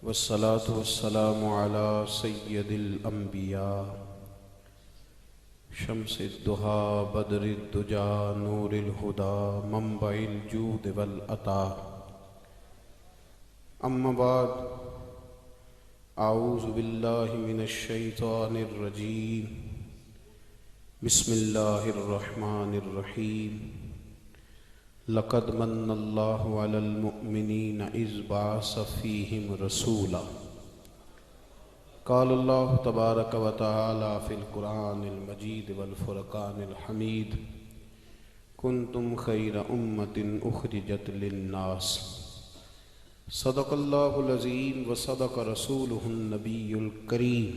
والصلاة والسلام على سيد الأنبياء شمس الضحى بدر الدجى نور الهدى منبع الجود والعطاء. أما بعد، أعوذ بالله من الشيطان الرجيم. بسم الله الرحمن الرحيم. لقد من الله على المؤمنين إذ بعث فيهم رسولا. قال الله تبارك وتعالى في القرآن المجيد والفرقان الحميد: كنتم خير أمة أخرجت للناس. صدق الله العظيم وصدق رسوله النبي الكريم،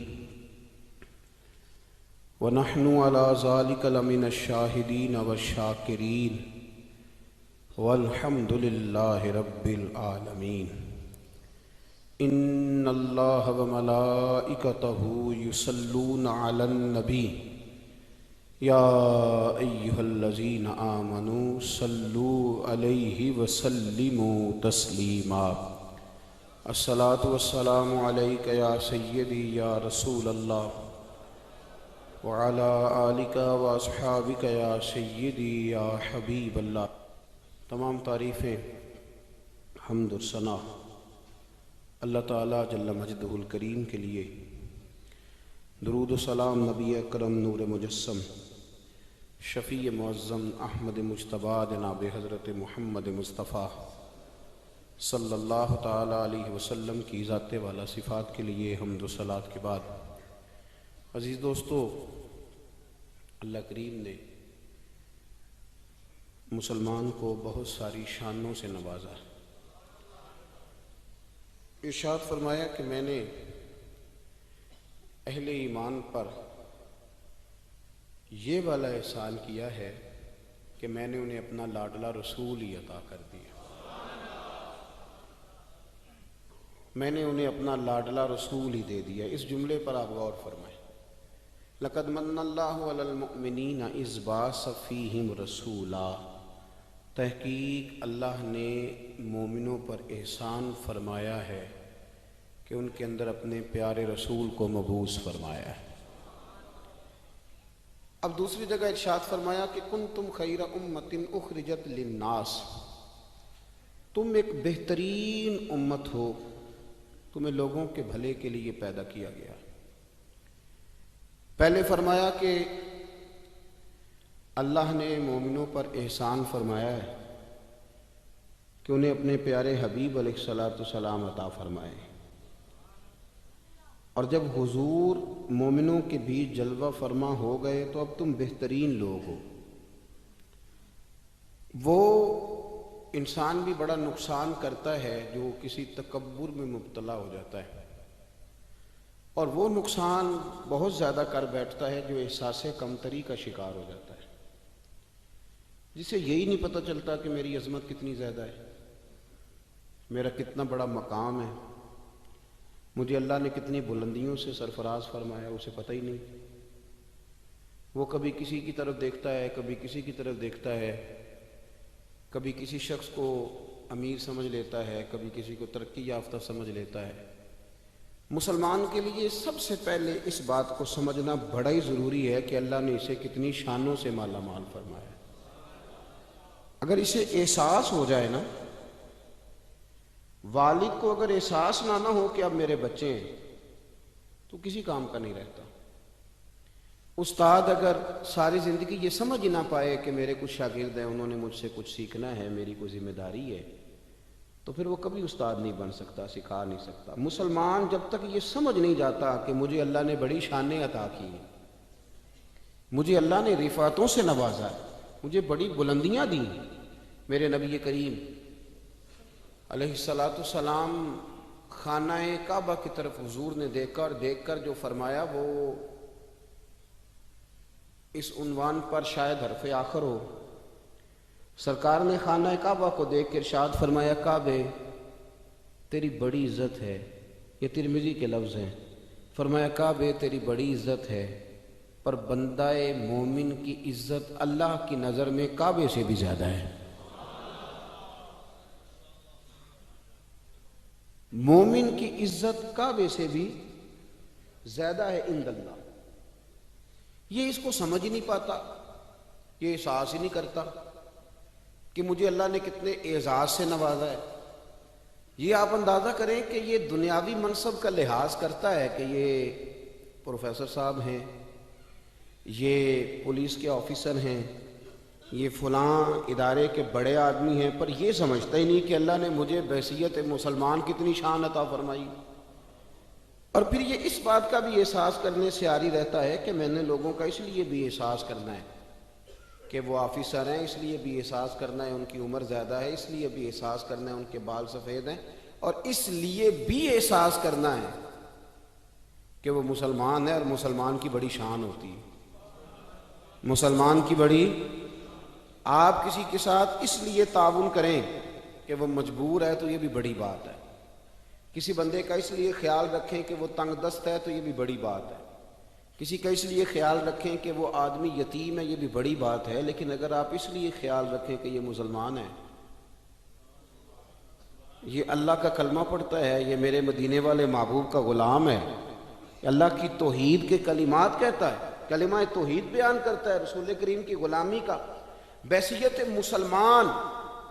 ونحن على ذلك لمن الشاهدين والشاكرين، والحمد لله رب العالمين. إن الله وملائكته يصلون على النبي يا أيها الذين آمنوا صلوا عليه وسلموا تسليما. الصلاة والسلام عليك يا سيدي يا رسول الله، وعلى آلك واصحابك يا سيدي يا حبیب اللہ. تمام تعریفیں، حمد و ثنا اللہ تعالیٰ جل مجدہ الکریم کے لیے. درود و سلام نبی اکرم نور مجسم شفیع معظم احمد مجتبیٰ جناب حضرت محمد مصطفیٰ صلی اللہ تعالیٰ علیہ وسلم کی ذات والا صفات کے لیے حمد و صلات کے بعد، عزیز دوستو، اللہ کریم نے مسلمان کو بہت ساری شانوں سے نوازا. ارشاد فرمایا کہ میں نے اہل ایمان پر یہ والا احسان کیا ہے کہ میں نے انہیں اپنا لاڈلا رسول ہی عطا کر دیا. میں نے انہیں اپنا لاڈلا رسول ہی دے دیا. اس جملے پر آپ غور فرمائیں. لقد من اللہ علی المؤمنین اذ بعث فیہم رسولا. تحقیق اللہ نے مومنوں پر احسان فرمایا ہے کہ ان کے اندر اپنے پیارے رسول کو مبعوث فرمایا ہے. اب دوسری جگہ ارشاد فرمایا کہ کنتم خیر امۃ اخرجت للناس. تم ایک بہترین امت ہو، تمہیں لوگوں کے بھلے کے لیے پیدا کیا گیا. پہلے فرمایا کہ اللہ نے مومنوں پر احسان فرمایا ہے کہ انہیں اپنے پیارے حبیب علیہ الصلاۃ والسلام عطا فرمائے، اور جب حضور مومنوں کے بیچ جلوہ فرما ہو گئے تو اب تم بہترین لوگ ہو. وہ انسان بھی بڑا نقصان کرتا ہے جو کسی تکبر میں مبتلا ہو جاتا ہے، اور وہ نقصان بہت زیادہ کر بیٹھتا ہے جو احساس کمتری کا شکار ہو جاتا ہے، جسے یہی نہیں پتہ چلتا کہ میری عظمت کتنی زیادہ ہے، میرا کتنا بڑا مقام ہے، مجھے اللہ نے کتنی بلندیوں سے سرفراز فرمایا، اسے پتہ ہی نہیں. وہ کبھی کسی کی طرف دیکھتا ہے، کبھی کسی کی طرف دیکھتا ہے، کبھی کسی شخص کو امیر سمجھ لیتا ہے، کبھی کسی کو ترقی یافتہ سمجھ لیتا ہے. مسلمان کے لیے سب سے پہلے اس بات کو سمجھنا بڑا ہی ضروری ہے کہ اللہ نے اسے کتنی شانوں سے مالا مال فرمایا. اگر اسے احساس ہو جائے نا، والد کو اگر احساس نہ ہو کہ اب میرے بچے ہیں، تو کسی کام کا نہیں رہتا. استاد اگر ساری زندگی یہ سمجھ ہی نہ پائے کہ میرے کچھ شاگرد ہیں، انہوں نے مجھ سے کچھ سیکھنا ہے، میری کوئی ذمہ داری ہے، تو پھر وہ کبھی استاد نہیں بن سکتا، سکھا نہیں سکتا. مسلمان جب تک یہ سمجھ نہیں جاتا کہ مجھے اللہ نے بڑی شانیں عطا کی ہیں، مجھے اللہ نے رفعتوں سے نوازا ہے، مجھے بڑی بلندیاں دی ہیں. میرے نبی کریم علیہ السلام خانہ کعبہ کی طرف حضور نے دیکھ کر جو فرمایا وہ اس عنوان پر شاید حرف آخر ہو. سرکار نے خانہ کعبہ کو دیکھ کر ارشاد فرمایا: کعبے تیری بڑی عزت ہے. یہ ترمذی کے لفظ ہیں. فرمایا کعبے تیری بڑی عزت ہے، پر بندہ مومن کی عزت اللہ کی نظر میں کعبے سے بھی زیادہ ہے. مومن کی عزت کعبے سے بھی زیادہ ہے عند اللہ. یہ اس کو سمجھ ہی نہیں پاتا، یہ احساس ہی نہیں کرتا کہ مجھے اللہ نے کتنے اعزاز سے نوازا ہے. یہ آپ اندازہ کریں کہ یہ دنیاوی منصب کا لحاظ کرتا ہے کہ یہ پروفیسر صاحب ہیں، یہ پولیس کے آفیسر ہیں، یہ فلاں ادارے کے بڑے آدمی ہیں، پر یہ سمجھتا ہی نہیں کہ اللہ نے مجھے بحیثیت مسلمان کتنی شان عطا فرمائی. اور پھر یہ اس بات کا بھی احساس کرنے سے عاری رہتا ہے کہ میں نے لوگوں کا اس لیے بھی احساس کرنا ہے کہ وہ آفیسر ہیں، اس لیے بھی احساس کرنا ہے ان کی عمر زیادہ ہے، اس لیے بھی احساس کرنا ہے ان کے بال سفید ہیں، اور اس لیے بھی احساس کرنا ہے کہ وہ مسلمان ہے اور مسلمان کی بڑی شان ہوتی ہے. مسلمان کی بڑی، آپ کسی کے ساتھ اس لیے تعاون کریں کہ وہ مجبور ہے تو یہ بھی بڑی بات ہے. کسی بندے کا اس لیے خیال رکھیں کہ وہ تنگ دست ہے تو یہ بھی بڑی بات ہے. کسی کا اس لیے خیال رکھیں کہ وہ آدمی یتیم ہے، یہ بھی بڑی بات ہے. لیکن اگر آپ اس لیے خیال رکھیں کہ یہ مسلمان ہے، یہ اللہ کا کلمہ پڑھتا ہے، یہ میرے مدینے والے محبوب کا غلام ہے، اللہ کی توحید کے کلمات کہتا ہے، کلمہ توحید بیان کرتا ہے، رسول کریم کی غلامی کا، بحیثیت مسلمان،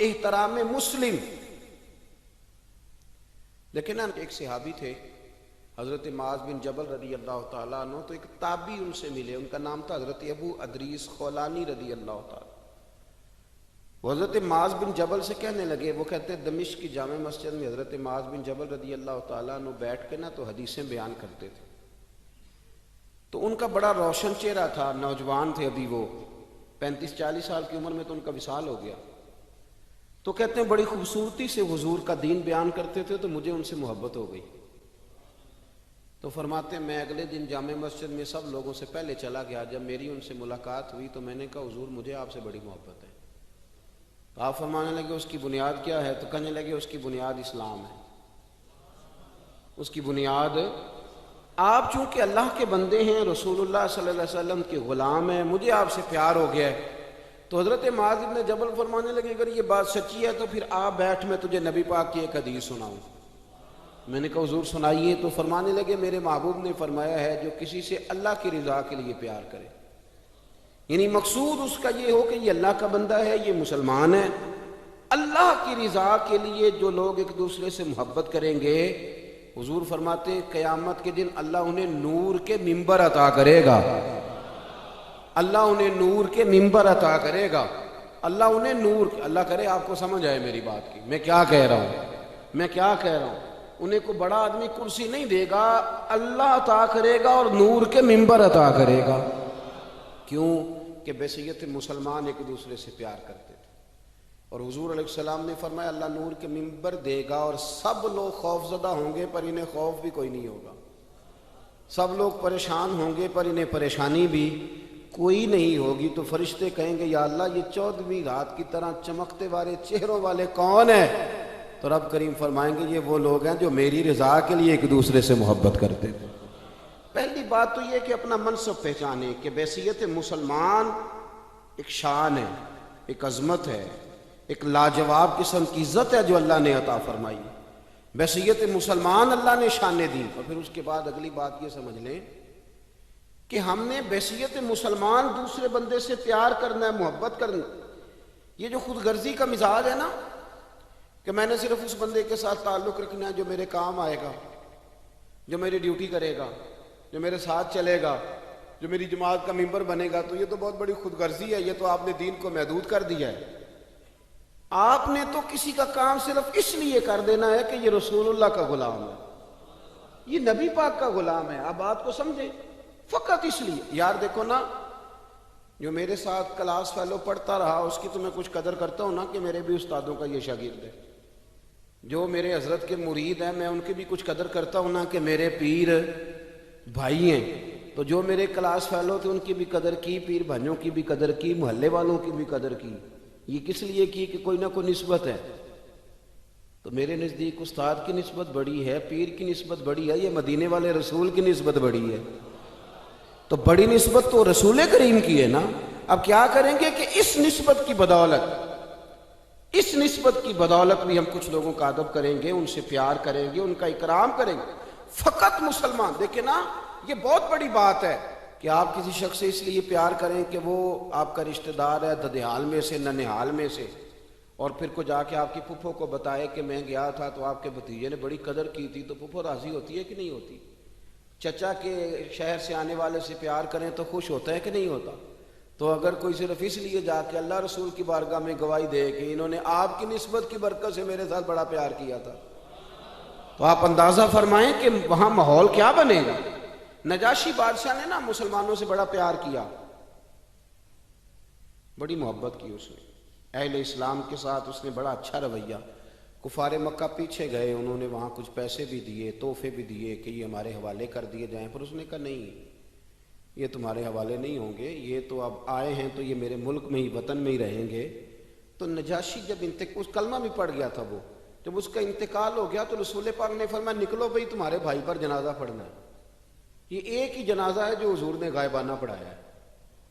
احترام مسلم. لیکن ایک صحابی تھے حضرت معاذ بن جبل رضی اللہ تعالیٰ عنہ، تو ایک تابعی ان سے ملے، ان کا نام تھا حضرت ابو ادریس خولانی رضی اللہ تعالیٰ. وہ حضرت معاذ بن جبل سے کہنے لگے، وہ کہتے ہیں دمشق کی جامع مسجد میں حضرت معاذ بن جبل رضی اللہ تعالیٰ عنہ بیٹھ کے تو حدیثیں بیان کرتے تھے. تو ان کا بڑا روشن چہرہ تھا، نوجوان تھے ابھی، وہ 35-40 سال کی عمر میں تو ان کا وصال ہو گیا. تو کہتے ہیں بڑی خوبصورتی سے حضور کا دین بیان کرتے تھے تو مجھے ان سے محبت ہو گئی. تو فرماتے ہیں میں اگلے دن جامع مسجد میں سب لوگوں سے پہلے چلا گیا. جب میری ان سے ملاقات ہوئی تو میں نے کہا حضور مجھے آپ سے بڑی محبت ہے. تو آپ فرمانے لگے اس کی بنیاد کیا ہے؟ تو کہنے لگے اس کی بنیاد اسلام ہے، اس کی بنیاد، آپ چونکہ اللہ کے بندے ہیں، رسول اللہ صلی اللہ علیہ وسلم کے غلام ہیں، مجھے آپ سے پیار ہو گیا ہے. تو حضرت معاذ بن جبل فرمانے لگے اگر یہ بات سچی ہے تو پھر آپ بیٹھ، میں تجھے نبی پاک کی ایک حدیث سناؤں. میں نے کہا حضور سنائیے. تو فرمانے لگے میرے محبوب نے فرمایا ہے جو کسی سے اللہ کی رضا کے لیے پیار کرے، یعنی مقصود اس کا یہ ہو کہ یہ اللہ کا بندہ ہے، یہ مسلمان ہے، اللہ کی رضا کے لیے جو لوگ ایک دوسرے سے محبت کریں گے، حضور فرماتے ہیں قیامت کے دن اللہ انہیں نور کے ممبر عطا کرے گا. اللہ انہیں نور کے ممبر عطا کرے گا. اللہ انہیں نور، اللہ کرے آپ کو سمجھ آئے میری بات کی میں کیا کہہ رہا ہوں، میں کیا کہہ رہا ہوں. انہیں کو بڑا آدمی کرسی نہیں دے گا، اللہ عطا کرے گا اور نور کے ممبر عطا کرے گا. کیوں کہ بحیثیت مسلمان ایک دوسرے سے پیار کرتے تھے. اور حضور علیہ السلام نے فرمایا اللہ نور کے ممبر دے گا اور سب لوگ خوف زدہ ہوں گے پر انہیں خوف بھی کوئی نہیں ہوگا، سب لوگ پریشان ہوں گے پر انہیں پریشانی بھی کوئی نہیں ہوگی. تو فرشتے کہیں گے یا اللہ یہ 14ویں رات کی طرح چمکتے والے چہروں والے کون ہیں؟ تو رب کریم فرمائیں گے یہ وہ لوگ ہیں جو میری رضا کے لیے ایک دوسرے سے محبت کرتے تھے. پہلی بات تو یہ کہ اپنا منصب پہچانے کہ بحیثیت مسلمان ایک شان ہے، ایک عظمت ہے، ایک لاجواب قسم کی عزت ہے جو اللہ نے عطا فرمائی. بحیثیت مسلمان اللہ نے شانیں دی. اور پھر اس کے بعد اگلی بات یہ سمجھ لیں کہ ہم نے بحیثیت مسلمان دوسرے بندے سے پیار کرنا ہے، محبت کرنا. یہ جو خود غرضی کا مزاج ہے نا کہ میں نے صرف اس بندے کے ساتھ تعلق رکھنا ہے جو میرے کام آئے گا، جو میری ڈیوٹی کرے گا، جو میرے ساتھ چلے گا، جو میری جماعت کا ممبر بنے گا، تو یہ تو بہت بڑی خود غرضی ہے. یہ تو آپ نے دین کو محدود کر دیا ہے. آپ نے تو کسی کا کام صرف اس لیے کر دینا ہے کہ یہ رسول اللہ کا غلام ہے، یہ نبی پاک کا غلام ہے. آپ بات کو سمجھیں، فقط اس لیے. یار دیکھو نا، جو میرے ساتھ کلاس فیلو پڑھتا رہا اس کی تو میں کچھ قدر کرتا ہوں نا کہ میرے بھی استادوں کا یہ شاگرد ہے. جو میرے حضرت کے مرید ہیں میں ان کی بھی کچھ قدر کرتا ہوں نا کہ میرے پیر بھائی ہیں. تو جو میرے کلاس فیلو تھے ان کی بھی قدر کی، پیر بھائیوں کی بھی قدر کی، محلے والوں کی بھی قدر کی. یہ کس لیے کی کہ کوئی نہ کوئی نسبت ہے. تو میرے نزدیک استاد کی نسبت بڑی ہے، پیر کی نسبت بڑی ہے، یہ مدینے والے رسول کی نسبت بڑی ہے. تو بڑی نسبت تو رسول کریم کی ہے نا. اب کیا کریں گے کہ اس نسبت کی بدولت، اس نسبت کی بدولت بھی ہم کچھ لوگوں کا ادب کریں گے، ان سے پیار کریں گے، ان کا اکرام کریں گے۔ فقط مسلمان دیکھیں نا، یہ بہت بڑی بات ہے کہ آپ کسی شخص سے اس لیے پیار کریں کہ وہ آپ کا رشتہ دار ہے ددیال میں سے، ننہال میں سے، اور پھر کو جا کے آپ کی پھپھو کو بتائے کہ میں گیا تھا تو آپ کے بھتیجے نے بڑی قدر کی تھی، تو پھپھو راضی ہوتی ہے کہ نہیں ہوتی؟ چچا کے شہر سے آنے والے سے پیار کریں تو خوش ہوتا ہے کہ نہیں ہوتا؟ تو اگر کوئی صرف اس لیے جا کے اللہ رسول کی بارگاہ میں گواہی دے کہ انہوں نے آپ کی نسبت کی برکت سے میرے ساتھ بڑا پیار کیا تھا، تو آپ اندازہ فرمائیں کہ وہاں ماحول کیا بنے گا۔ نجاشی بادشاہ نے نا مسلمانوں سے بڑا پیار کیا، بڑی محبت کی اس نے، اہل اسلام کے ساتھ اس نے بڑا اچھا رویہ۔ کفار مکہ پیچھے گئے، انہوں نے وہاں کچھ پیسے بھی دیے، تحفے بھی دیے کہ یہ ہمارے حوالے کر دیے جائیں، پر اس نے کہا نہیں، یہ تمہارے حوالے نہیں ہوں گے، یہ تو اب آئے ہیں تو یہ میرے ملک میں ہی، وطن میں ہی رہیں گے۔ تو نجاشی جب اس کلمہ بھی پڑھ گیا تھا، وہ جب اس کا انتقال ہو گیا تو رسول پاک نے فرمایا نکلو بھئی تمہارے بھائی پر جنازہ پڑھنا ہے۔ یہ ایک ہی جنازہ ہے جو حضور نے غائبانہ پڑھایا ہے،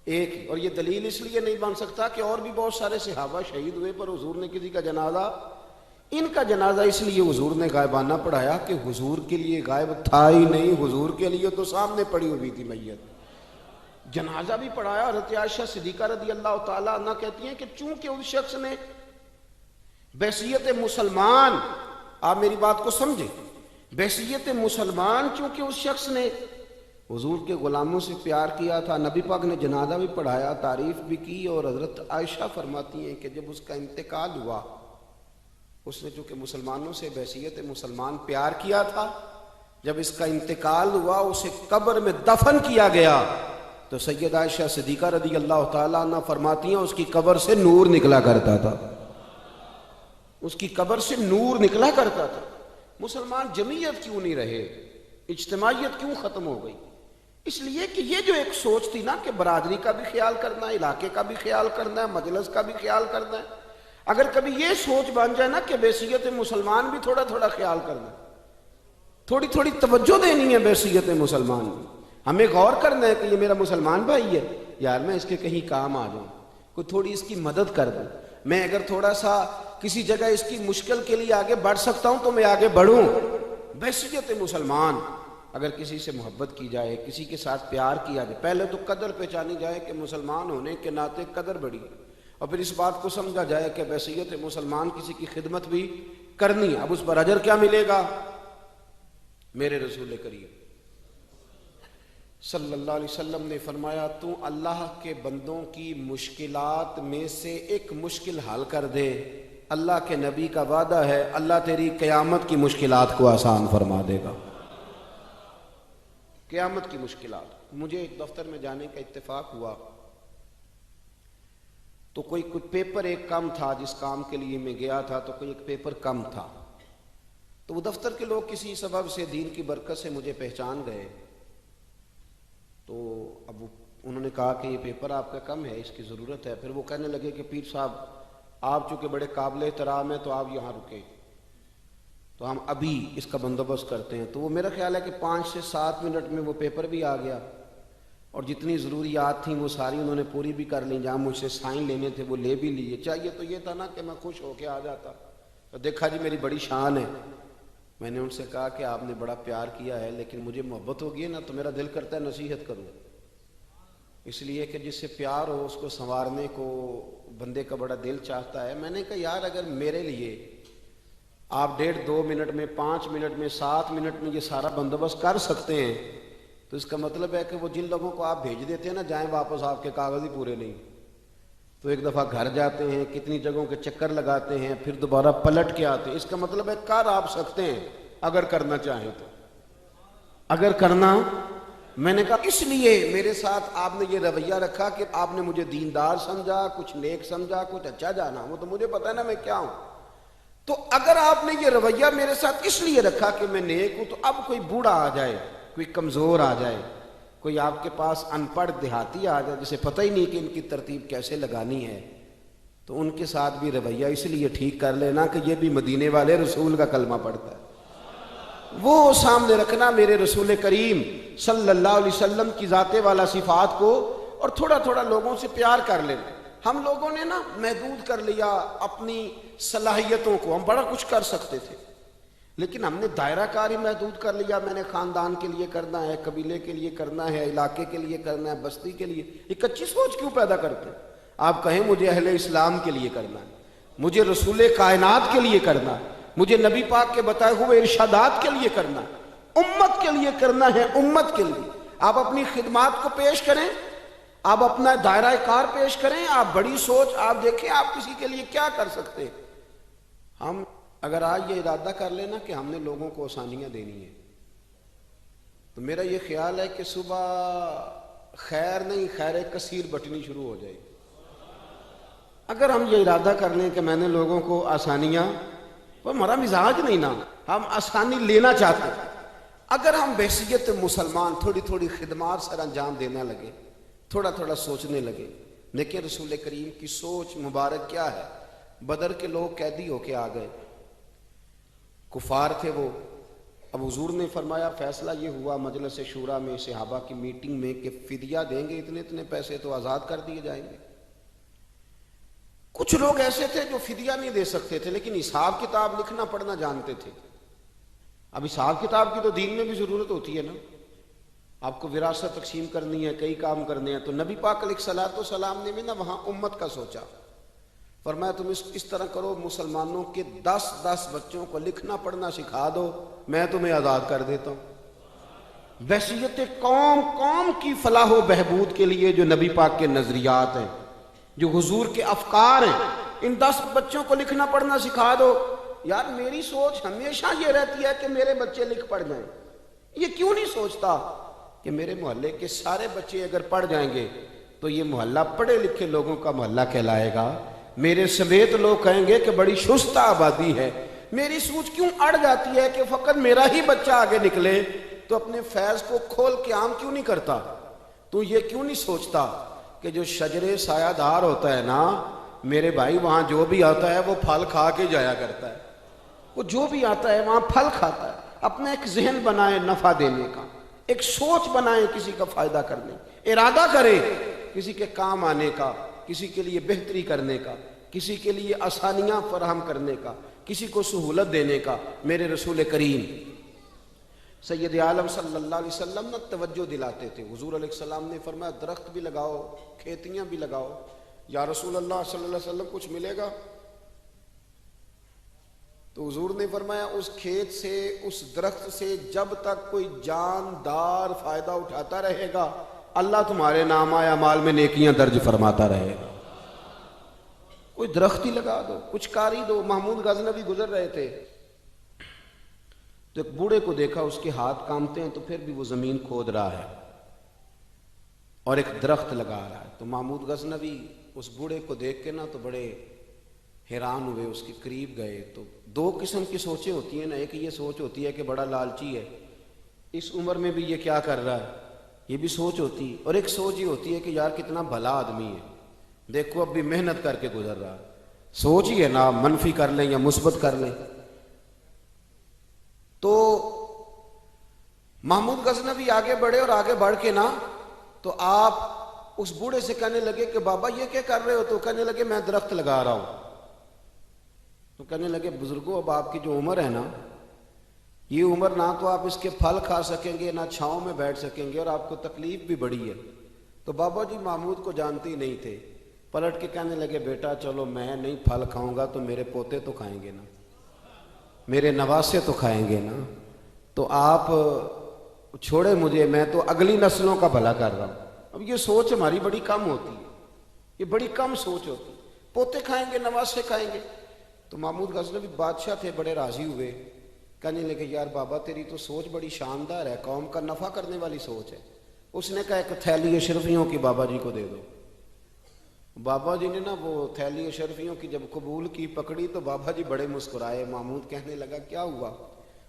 ایک ہی، اور یہ دلیل اس لیے نہیں بن سکتا کہ اور بھی بہت سارے صحابہ شہید ہوئے پر حضور نے کسی کا جنازہ، ان کا جنازہ اس لیے حضور نے غائبانہ پڑھایا کہ حضور کے لیے غائب تھا ہی نہیں، حضور کے لیے تو سامنے پڑی ہوئی تھی میت۔ جنازہ بھی پڑھایا۔ حضرت عائشہ صدیقہ رضی اللہ تعالیٰ عنہ کہتی ہیں کہ چونکہ اس شخص نے بحیثیت مسلمان، آپ میری بات کو سمجھیں، بحیثیت مسلمان چونکہ اس شخص نے حضور کے غلاموں سے پیار کیا تھا، نبی پاک نے جنازہ بھی پڑھایا، تعریف بھی کی، اور حضرت عائشہ فرماتی ہیں کہ جب اس کا انتقال ہوا، اس نے چونکہ مسلمانوں سے بحیثیت مسلمان پیار کیا تھا، جب اس کا انتقال ہوا اسے قبر میں دفن کیا گیا تو سیدہ عائشہ صدیقہ رضی اللہ تعالیٰ عنہ فرماتی ہیں اس کی قبر سے نور نکلا کرتا تھا، اس کی قبر سے نور نکلا کرتا تھا۔ مسلمان جمعیت کیوں نہیں رہے، اجتماعیت کیوں ختم ہو گئی؟ اس لیے کہ یہ جو ایک سوچ تھی نا کہ برادری کا بھی خیال کرنا ہے، علاقے کا بھی خیال کرنا ہے، مجلس کا بھی خیال کرنا ہے، اگر کبھی یہ سوچ بن جائے نا کہ بحیثیت مسلمان بھی تھوڑا تھوڑا خیال کرنا ہے، تھوڑی تھوڑی توجہ دینی ہے بحیثیت مسلمان بھی، ہمیں غور کرنا ہے کہ یہ میرا مسلمان بھائی ہے، یار میں اس کے کہیں کام آ جاؤں، کوئی تھوڑی اس کی مدد کر دوں، میں اگر تھوڑا سا کسی جگہ اس کی مشکل کے لیے آگے بڑھ سکتا ہوں تو میں آگے بڑھوں۔ بحیثیت مسلمان اگر کسی سے محبت کی جائے، کسی کے ساتھ پیار کیا جائے، پہلے تو قدر پہچانی جائے کہ مسلمان ہونے کے ناطے قدر بڑی، اور پھر اس بات کو سمجھا جائے کہ بحیثیت مسلمان کسی کی خدمت بھی کرنی ہے۔ اب اس پر اجر کیا ملے گا؟ میرے رسول کریم صلی اللہ علیہ وسلم نے فرمایا تو اللہ کے بندوں کی مشکلات میں سے ایک مشکل حل کر دے، اللہ کے نبی کا وعدہ ہے اللہ تیری قیامت کی مشکلات کو آسان فرما دے گا۔ قیامت کی مشکلات۔ مجھے ایک دفتر میں جانے کا اتفاق ہوا تو کوئی پیپر ایک کم تھا، جس کام کے لیے میں گیا تھا تو کوئی ایک پیپر کم تھا، تو وہ دفتر کے لوگ کسی سبب سے دین کی برکت سے مجھے پہچان گئے، تو اب انہوں نے کہا کہ یہ پیپر آپ کا کم ہے، اس کی ضرورت ہے۔ پھر وہ کہنے لگے کہ پیر صاحب آپ چونکہ بڑے قابل احترام ہیں تو آپ یہاں رکیں، تو ہم ابھی اس کا بندوبست کرتے ہیں۔ تو وہ میرا خیال ہے کہ 5 سے 7 منٹ میں وہ پیپر بھی آ گیا، اور جتنی ضروریات تھیں وہ ساری انہوں نے پوری بھی کر لیں، جہاں مجھ سے سائن لینے تھے وہ لے بھی لیے۔ چاہیے تو یہ تھا نا کہ میں خوش ہو کے آ جاتا، تو دیکھا جی میری بڑی شان ہے۔ میں نے ان سے کہا کہ آپ نے بڑا پیار کیا ہے، لیکن مجھے محبت ہوگی نا تو میرا دل کرتا ہے نصیحت کروں، اس لیے کہ جس سے پیار ہو اس کو سنوارنے کو بندے کا بڑا دل چاہتا ہے۔ میں نے کہا یار اگر میرے لیے آپ 1.5-2 منٹ میں، 5 منٹ میں، 7 منٹ میں یہ سارا بندوبست کر سکتے ہیں، تو اس کا مطلب ہے کہ وہ جن لوگوں کو آپ بھیج دیتے ہیں نا جائیں واپس، آپ کے کاغذ ہی پورے نہیں، تو ایک دفعہ گھر جاتے ہیں، کتنی جگہوں کے چکر لگاتے ہیں، پھر دوبارہ پلٹ کے آتے ہیں۔ اس کا مطلب ہے کر آپ سکتے ہیں اگر کرنا چاہیں تو، اگر کرنا۔ میں نے کہا اس لیے میرے ساتھ آپ نے یہ رویہ رکھا کہ آپ نے مجھے دیندار سمجھا، کچھ نیک سمجھا، کچھ اچھا جانا، وہ تو مجھے پتہ ہے نا میں کیا ہوں۔ تو اگر آپ نے یہ رویہ میرے ساتھ اس لیے رکھا کہ میں نیک ہوں، تو اب کوئی بوڑھا آ جائے، کوئی کمزور آ جائے، کوئی آپ کے پاس ان پڑھ دیہاتی آ جائے جسے پتہ ہی نہیں کہ ان کی ترتیب کیسے لگانی ہے، تو ان کے ساتھ بھی رویہ اس لیے ٹھیک کر لینا کہ یہ بھی مدینے والے رسول کا کلمہ پڑھتا ہے، وہ سامنے رکھنا میرے رسول کریم صلی اللہ علیہ وسلم کی ذات والا صفات کو، اور تھوڑا تھوڑا لوگوں سے پیار کر لینا۔ ہم لوگوں نے نا محدود کر لیا اپنی صلاحیتوں کو، ہم بڑا کچھ کر سکتے تھے لیکن ہم نے دائرہ کاری محدود کر لیا. میں نے خاندان کے لیے کرنا ہے، قبیلے کے لیے کرنا ہے، علاقے کے لیے کرنا ہے، بستی کے لیے. یہ کچی سوچ کیوں پیدا کرتے ہیں؟ آپ کہیں مجھے اہل اسلام کے لیے کرنا ہے، مجھے رسول کائنات کے لیے کرنا ہے، مجھے نبی پاک کے بتائے ہوئے ارشادات کے لیے کرنا ہے، امت کے لیے کرنا ہے، امت کے لیے. آپ اپنی خدمات کو پیش کریں، آپ اپنا دائرہ کار پیش کریں، آپ بڑی سوچ آپ دیکھیں آپ کسی کے لیے کیا کر سکتے. ہم اگر آج یہ ارادہ کر لینا کہ ہم نے لوگوں کو آسانیاں دینی ہیں تو میرا یہ خیال ہے کہ صبح خیر نہیں خیر کثیر بٹنی شروع ہو جائے گی. اگر ہم یہ ارادہ کر لیں کہ میں نے لوگوں کو آسانیاں، وہ ہمارا مزاج نہیں نا، ہم آسانی لینا چاہتے ہیں. اگر ہم بحیثیت مسلمان تھوڑی تھوڑی خدمات سر انجام دینا لگے، تھوڑا تھوڑا سوچنے لگے. لیکن رسول کریم کی سوچ مبارک کیا ہے؟ بدر کے لوگ قیدی ہو کے آ گئے، کفار تھے وہ. اب حضور نے فرمایا فیصلہ یہ ہوا مجلس شورا میں، صحابہ کی میٹنگ میں، کہ فدیہ دیں گے اتنے اتنے پیسے تو آزاد کر دیے جائیں گے. کچھ لوگ ایسے تھے جو فدیہ نہیں دے سکتے تھے لیکن حساب کتاب لکھنا پڑھنا جانتے تھے. اب حساب کتاب کی تو دین میں بھی ضرورت ہوتی ہے نا، آپ کو وراثت تقسیم کرنی ہے، کئی کام کرنے ہیں. تو نبی پاک علیہ الصلوۃ والسلام نے بھی نا وہاں امت کا سوچا. فرمایا تم اس طرح کرو، مسلمانوں کے 10 بچوں کو لکھنا پڑھنا سکھا دو، میں تمہیں آزاد کر دیتا ہوں. بحیثیت قوم کی فلاح و بہبود کے لیے جو نبی پاک کے نظریات ہیں، جو حضور کے افکار ہیں، ان 10 بچوں کو لکھنا پڑھنا سکھا دو. یار میری سوچ ہمیشہ یہ رہتی ہے کہ میرے بچے لکھ پڑھ جائیں. یہ کیوں نہیں سوچتا کہ میرے محلے کے سارے بچے اگر پڑھ جائیں گے تو یہ محلہ پڑھے لکھے لوگوں کا محلہ کہلائے گا، میرے سمیت لوگ کہیں گے کہ بڑی شستہ آبادی ہے. میری سوچ کیوں اڑ جاتی ہے کہ فقط میرا ہی بچہ آگے نکلے؟ تو اپنے فیض کو کھول کے عام کیوں نہیں کرتا؟ تو یہ کیوں نہیں سوچتا کہ جو شجر سایہ دار ہوتا ہے نا میرے بھائی، وہاں جو بھی آتا ہے وہ پھل کھا کے جایا کرتا ہے. وہ جو بھی آتا ہے وہاں پھل کھاتا ہے. اپنا ایک ذہن بنائے نفع دینے کا، ایک سوچ بنائے کسی کا فائدہ کرنے، ارادہ کرے کسی کے کام آنے کا، کسی کے لیے بہتری کرنے کا، کسی کے لیے آسانیاں فراہم کرنے کا، کسی کو سہولت دینے کا. میرے رسول کریم سید عالم صلی اللہ علیہ وسلم نے توجہ دلاتے تھے. حضور علیہ السلام نے فرمایا درخت بھی لگاؤ، کھیتیاں بھی لگاؤ. یا رسول اللہ صلی اللہ علیہ وسلم کچھ ملے گا؟ تو حضور نے فرمایا اس کھیت سے، اس درخت سے جب تک کوئی جاندار فائدہ اٹھاتا رہے گا اللہ تمہارے نامہ اعمال میں نیکیاں درج فرماتا رہے گا. کوئی درخت ہی لگا دو، کچھ کاری دو. محمود غزنوی گزر رہے تھے تو ایک بوڑھے کو دیکھا، اس کے ہاتھ کامتے ہیں تو پھر بھی وہ زمین کھود رہا ہے اور ایک درخت لگا رہا ہے. تو محمود غزنوی اس بوڑھے کو دیکھ کے نا تو بڑے حیران ہوئے، اس کے قریب گئے. تو 2 قسم کی سوچیں ہوتی ہیں نا، ایک یہ سوچ ہوتی ہے کہ بڑا لالچی ہے، اس عمر میں بھی یہ کیا کر رہا ہے، یہ بھی سوچ ہوتی ہے. اور ایک سوچ یہ ہوتی ہے کہ یار کتنا بھلا آدمی ہے، دیکھو اب بھی محنت کر کے گزر رہا ہے. سوچ ہی ہے نا، منفی کر لیں یا مثبت کر لیں. تو محمود غزنوی آگے بڑھے اور آگے بڑھ کے نا تو آپ اس بوڑھے سے کہنے لگے کہ بابا یہ کیا کر رہے ہو؟ تو کہنے لگے میں درخت لگا رہا ہوں. تو کہنے لگے بزرگوں اب آپ کی جو عمر ہے نا، یہ عمر نہ تو آپ اس کے پھل کھا سکیں گے، نہ چھاؤں میں بیٹھ سکیں گے، اور آپ کو تکلیف بھی بڑی ہے. تو بابا جی محمود کو جانتے ہی نہیں تھے، پلٹ کے کہنے لگے بیٹا چلو میں نہیں پھل کھاؤں گا تو میرے پوتے تو کھائیں گے نا، میرے نواسے تو کھائیں گے نا. تو آپ چھوڑے مجھے، میں تو اگلی نسلوں کا بھلا کر رہا ہوں. اب یہ سوچ ہماری بڑی کم ہوتی ہے، یہ بڑی کم سوچ ہوتی ہے. پوتے کھائیں گے، نواسے کھائیں گے. تو محمود غزنوی بادشاہ تھے، بڑے راضی ہوئے، کہنے لگے یار بابا تیری تو سوچ بڑی شاندار ہے، قوم کا نفع کرنے والی سوچ ہے. اس نے کہا ایک تھیلی اشرفیوں کی بابا جی کو دے دو. بابا جی نے نا وہ تھیلی اشرفیوں کی جب قبول کی، پکڑی تو بابا جی بڑے مسکرائے. محمود کہنے لگا کیا ہوا؟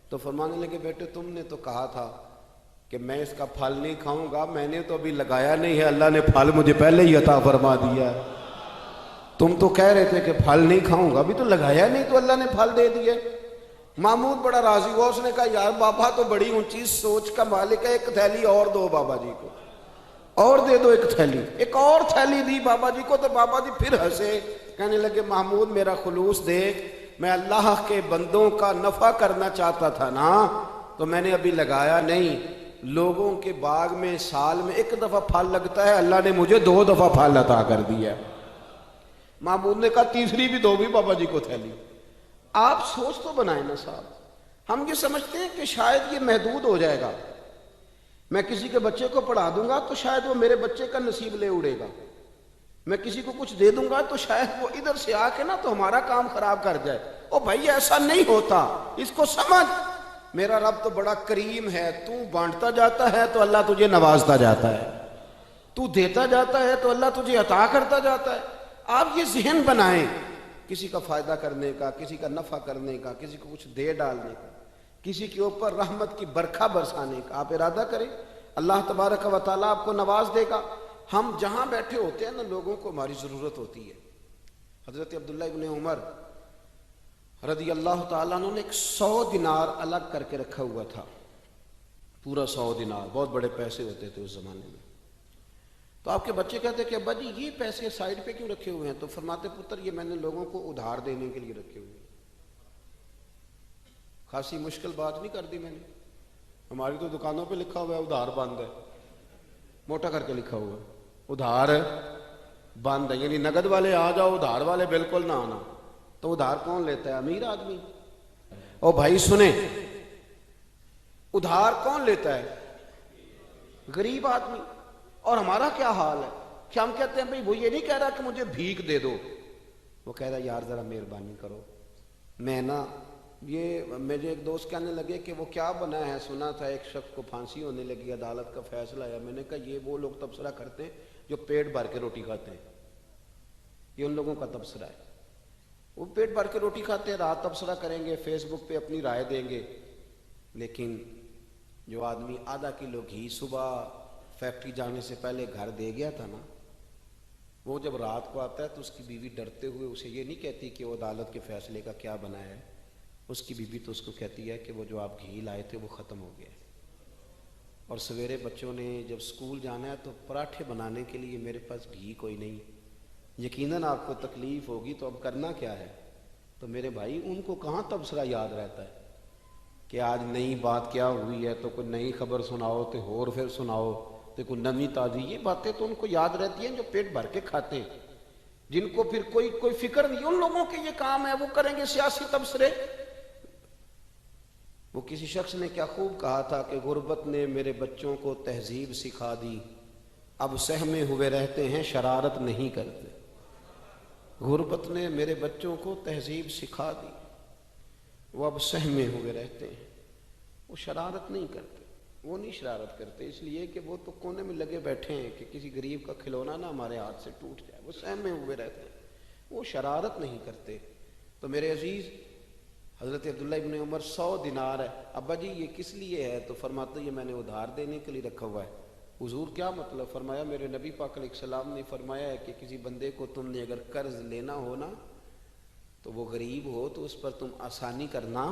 تو فرمانے لگے بیٹے تم نے تو کہا تھا کہ میں اس کا پھل نہیں کھاؤں گا، میں نے تو ابھی لگایا نہیں ہے، اللہ نے پھل مجھے پہلے ہی عطا فرما دیا ہے. تم تو کہہ رہے تھے کہ پھل نہیں کھاؤں گا، ابھی تو لگایا نہیں تو اللہ نے پھل دے دیے. محمود بڑا راضی ہوا، اس نے کہا یار بابا تو بڑی اونچی سوچ کا مالک ہے، ایک تھیلی اور دو بابا جی کو. اور دے دو ایک تھیلی، ایک اور تھیلی دی بابا جی کو، تو بابا جی پھر ہنسے، کہنے لگے محمود میرا خلوص دیکھ، میں اللہ کے بندوں کا نفع کرنا چاہتا تھا نا، تو میں نے ابھی لگایا نہیں۔ لوگوں کے باغ میں سال میں ایک دفعہ پھل لگتا ہے، اللہ نے مجھے 2 دفعہ پھل عطا کر دیا۔ محمود نے کہا تیسری بھی دو بھی بابا جی کو تھیلی۔ آپ سوچ تو بنائیں نا صاحب، ہم یہ سمجھتے ہیں کہ شاید یہ محدود ہو جائے گا، میں کسی کے بچے کو پڑھا دوں گا تو شاید وہ میرے بچے کا نصیب لے اڑے گا، میں کسی کو کچھ دے دوں گا تو شاید وہ ادھر سے آ کے نا تو ہمارا کام خراب کر جائے۔ او بھائی ایسا نہیں ہوتا، اس کو سمجھ، میرا رب تو بڑا کریم ہے، تو بانٹتا جاتا ہے تو اللہ تجھے نوازتا جاتا ہے، تو دیتا جاتا ہے تو اللہ تجھے عطا کرتا جاتا ہے۔ آپ یہ ذہن بنائیں، کسی کا فائدہ کرنے کا، کسی کا نفع کرنے کا، کسی کو کچھ دے ڈالنے کا، کسی کے اوپر رحمت کی برکھا برسانے کا آپ ارادہ کریں، اللہ تبارک و تعالیٰ آپ کو نواز دے گا۔ ہم جہاں بیٹھے ہوتے ہیں نا، لوگوں کو ہماری ضرورت ہوتی ہے۔ حضرت عبداللہ ابن عمر رضی اللہ تعالیٰ عنہ نے ایک 100 دینار الگ کر کے رکھا ہوا تھا، پورا 100 دینار، بہت بڑے پیسے ہوتے تھے اس زمانے میں۔ تو آپ کے بچے کہتے کہ ابا جی یہ پیسے سائیڈ پہ کیوں رکھے ہوئے ہیں؟ تو فرماتے پتر یہ میں نے لوگوں کو ادھار دینے کے لیے رکھے ہوئے ہیں۔ خاصی مشکل بات نہیں کر دی میں نے، ہماری تو دکانوں پہ لکھا ہوا ہے ادھار بند ہے، موٹا کر کے لکھا ہوا ہے ادھار بند ہے، یعنی نقد والے آ جاؤ، ادھار والے بالکل نہ آنا۔ تو ادھار کون لیتا ہے؟ امیر آدمی۔ اور بھائی سنیں، ادھار کون لیتا ہے؟ غریب آدمی۔ اور ہمارا کیا حال ہے کہ ہم کہتے ہیں بھئی وہ یہ نہیں کہہ رہا کہ مجھے بھیک دے دو، وہ کہہ رہا یار ذرا مہربانی کرو، میں نا یہ مجھے ایک دوست کہنے لگے کہ وہ کیا بنا ہے، سنا تھا ایک شخص کو پھانسی ہونے لگی، عدالت کا فیصلہ آیا۔ میں نے کہا یہ وہ لوگ تبصرہ کرتے ہیں جو پیٹ بھر کے روٹی کھاتے ہیں، یہ ان لوگوں کا تبصرہ ہے، وہ پیٹ بھر کے روٹی کھاتے ہیں، رات تبصرہ کریں گے، فیس بک پہ اپنی رائے دیں گے۔ لیکن جو آدمی آدھا کلو گھی صبح فیکٹری جانے سے پہلے گھر دے گیا تھا نا، وہ جب رات کو آتا ہے تو اس کی بیوی ڈرتے ہوئے اسے یہ نہیں کہتی کہ وہ عدالت کے فیصلے کا کیا بنا ہے، اس کی بیوی تو اس کو کہتی ہے کہ وہ جو آپ گھی لائے تھے وہ ختم ہو گیا۔ اور سویرے بچوں نے جب سکول جانا ہے تو پراٹھے بنانے کے لیے میرے پاس گھی کوئی نہیں، یقیناً آپ کو تکلیف ہوگی، تو اب کرنا کیا ہے؟ تو میرے بھائی ان کو کہاں تبصرہ یاد رہتا ہے کہ آج نئی بات کیا ہوئی ہے، تو کوئی نئی خبر سناؤ تو اور پھر سناؤ تو کوئی نئی تازی، یہ باتیں تو ان کو یاد رہتی ہیں جو پیٹ بھر کے کھاتے ہیں، جن کو پھر کوئی فکر نہیں۔ ان لوگوں کے یہ کام ہے، وہ کریں گے سیاسی تبصرے۔ وہ کسی شخص نے کیا خوب کہا تھا کہ غربت نے میرے بچوں کو تہذیب سکھا دی، اب سہمے ہوئے رہتے ہیں شرارت نہیں کرتے۔ غربت نے میرے بچوں کو تہذیب سکھا دی، وہ اب سہمے ہوئے رہتے ہیں، وہ شرارت نہیں کرتے۔ وہ نہیں شرارت کرتے اس لیے کہ وہ تو کونے میں لگے بیٹھے ہیں کہ کسی غریب کا کھلونا نہ ہمارے ہاتھ سے ٹوٹ جائے، وہ سہمے ہوئے رہتے ہیں، وہ شرارت نہیں کرتے۔ تو میرے عزیز، حضرت عبداللہ ابن عمر 100 دینار ہے، ابا جی یہ کس لیے ہے؟ تو فرماتے یہ میں نے ادھار دینے کے لیے رکھا ہوا ہے۔ حضور کیا مطلب؟ فرمایا میرے نبی پاک علیہ السلام نے فرمایا ہے کہ کسی بندے کو تم نے اگر قرض لینا ہو نا، تو وہ غریب ہو تو اس پر تم آسانی کرنا،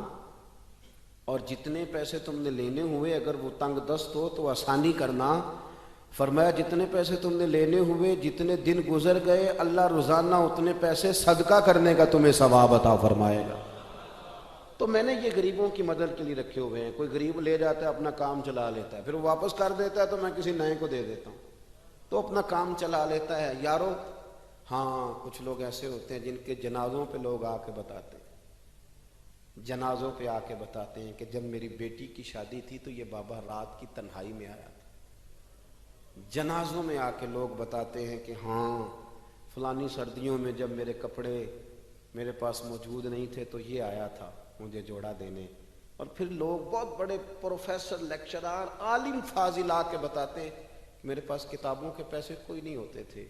اور جتنے پیسے تم نے لینے ہوئے اگر وہ تنگ دست ہو تو آسانی کرنا۔ فرمایا جتنے پیسے تم نے لینے ہوئے، جتنے دن گزر گئے، اللہ روزانہ اتنے پیسے صدقہ کرنے کا تمہیں ثواب عطا فرمائے گا۔ تو میں نے یہ غریبوں کی مدد کے لیے رکھے ہوئے ہیں۔ کوئی غریب لے جاتا ہے اپنا کام چلا لیتا ہے، پھر وہ واپس کر دیتا ہے تو میں کسی نئے کو دے دیتا ہوں، تو اپنا کام چلا لیتا ہے۔ یارو ہاں کچھ لوگ ایسے ہوتے ہیں جن کے جنازوں پہ لوگ آ کے بتاتے ہیں، جنازوں پہ آ کے بتاتے ہیں کہ جب میری بیٹی کی شادی تھی تو یہ بابا رات کی تنہائی میں آیا تھا۔ جنازوں میں آ کے لوگ بتاتے ہیں کہ ہاں فلانی سردیوں میں جب میرے کپڑے میرے پاس موجود نہیں تھے تو یہ آیا تھا مجھے جوڑا دینے۔ اور پھر لوگ بہت بڑے پروفیسر، لیکچرار، عالم فاضل آ کے بتاتے ہیں کہ میرے پاس کتابوں کے پیسے کوئی نہیں ہوتے تھے،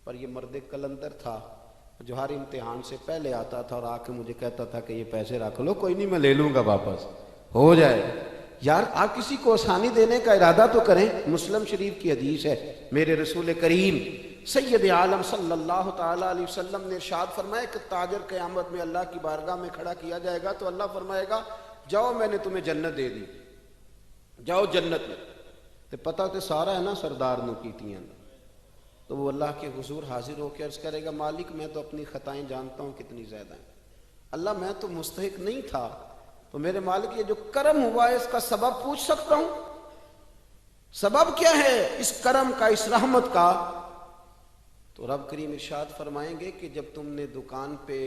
پر یہ مرد کلندر تھا جو ہر امتحان سے پہلے آتا تھا اور آ کے مجھے کہتا تھا کہ یہ پیسے رکھ لو، کوئی نہیں میں لے لوں گا واپس، ہو جائے۔ یار آپ کسی کو آسانی دینے کا ارادہ تو کریں۔ مسلم شریف کی حدیث ہے، میرے رسول کریم سید عالم صلی اللہ تعالیٰ علیہ وسلم نے ارشاد فرمایا کہ تاجر قیامت میں اللہ کی بارگاہ میں کھڑا کیا جائے گا تو اللہ فرمائے گا جاؤ میں نے تمہیں جنت دے دی، جاؤ جنت میں۔ تو پتہ تو سارا ہے نا سردار نو کیتیاں، تو وہ اللہ کے حضور حاضر ہو کے عرض کرے گا مالک میں تو اپنی خطائیں جانتا ہوں کتنی زیادہ ہیں، اللہ میں تو مستحق نہیں تھا، تو میرے مالک یہ جو کرم ہوا ہے اس کا سبب پوچھ سکتا ہوں؟ سبب کیا ہے اس کرم کا، اس رحمت کا؟ تو رب کریم ارشاد فرمائیں گے کہ جب تم نے دکان پہ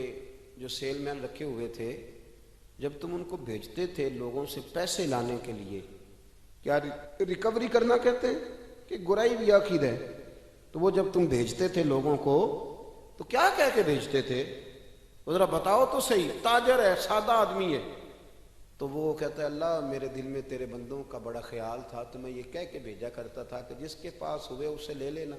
جو سیل مین رکھے ہوئے تھے، جب تم ان کو بھیجتے تھے لوگوں سے پیسے لانے کے لیے، کیا ریکوری کرنا کہتے ہیں کہ گرائی بھی عقید ہے، تو وہ جب تم بھیجتے تھے لوگوں کو تو کیا کہہ کے بھیجتے تھے؟ ذرا بتاؤ تو صحیح، تاجر ہے، سادہ آدمی ہے، تو وہ کہتا ہے اللہ میرے دل میں تیرے بندوں کا بڑا خیال تھا تو میں یہ کہہ کے بھیجا کرتا تھا کہ جس کے پاس ہوئے اسے لے لینا،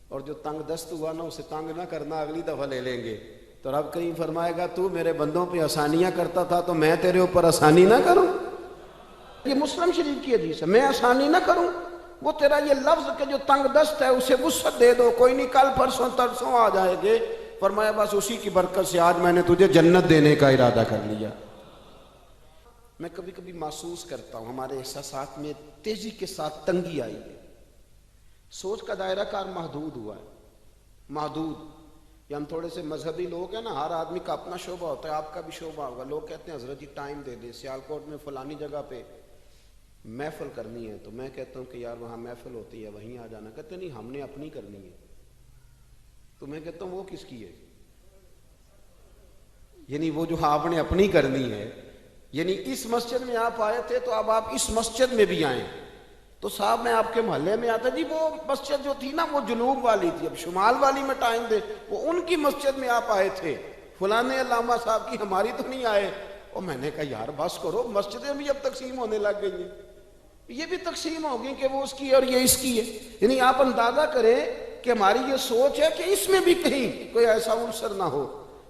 اور جو تنگ دست ہوا نا اسے تنگ نہ کرنا، اگلی دفعہ لے لیں گے۔ تو رب کریم فرمائے گا تو میرے بندوں پہ آسانیاں کرتا تھا تو میں تیرے اوپر آسانی نہ کروں؟ یہ مسلم شریف کی حدیث ہے، میں آسانی نہ کروں؟ وہ تیرا یہ لفظ کہ جو تنگ دست ہے اسے وسعت دے دو، کوئی نہیں کل پرسوں ترسوں آ جائے گے، فرمایا بس اسی کی برکت سے آج میں نے تجھے جنت دینے کا ارادہ کر لیا۔ میں کبھی کبھی محسوس کرتا ہوں ہمارے احساسات میں تیزی کے ساتھ تنگی آئی ہے، سوچ کا دائرہ کار محدود ہوا ہے، محدود۔ یا ہم تھوڑے سے مذہبی لوگ ہیں نا، ہر آدمی کا اپنا شعبہ ہوتا ہے، آپ کا بھی شعبہ ہوگا، لوگ کہتے ہیں حضرت جی ٹائم دے دیں، سیالکوٹ میں فلانی جگہ پہ محفل کرنی ہے، تو میں کہتا ہوں کہ یار وہاں محفل ہوتی ہے وہیں آ جانا، کہتے نہیں ہم نے اپنی کرنی ہے، تو میں کہتا ہوں وہ کس کی ہے؟ یعنی وہ جو آپ نے اپنی کرنی ہے، یعنی اس مسجد میں آپ آئے تھے تو اب آپ اس مسجد میں بھی آئیں، تو صاحب میں آپ کے محلے میں آتا جی وہ مسجد جو تھی نا وہ جنوب والی تھی، اب شمال والی میں ٹائم دے، وہ ان کی مسجد میں آپ آئے تھے، فلانے علامہ صاحب کی، ہماری تو نہیں آئے۔ اور میں نے کہا یار بس کرو، مسجدیں بھی اب تقسیم ہونے لگ گئی ہیں، یہ بھی تقسیم ہوگی کہ وہ اس کی ہے اور یہ اس کی ہے۔ یعنی آپ اندازہ کریں کہ ہماری یہ سوچ ہے کہ اس میں بھی کہیں کوئی ایسا عنصر نہ ہو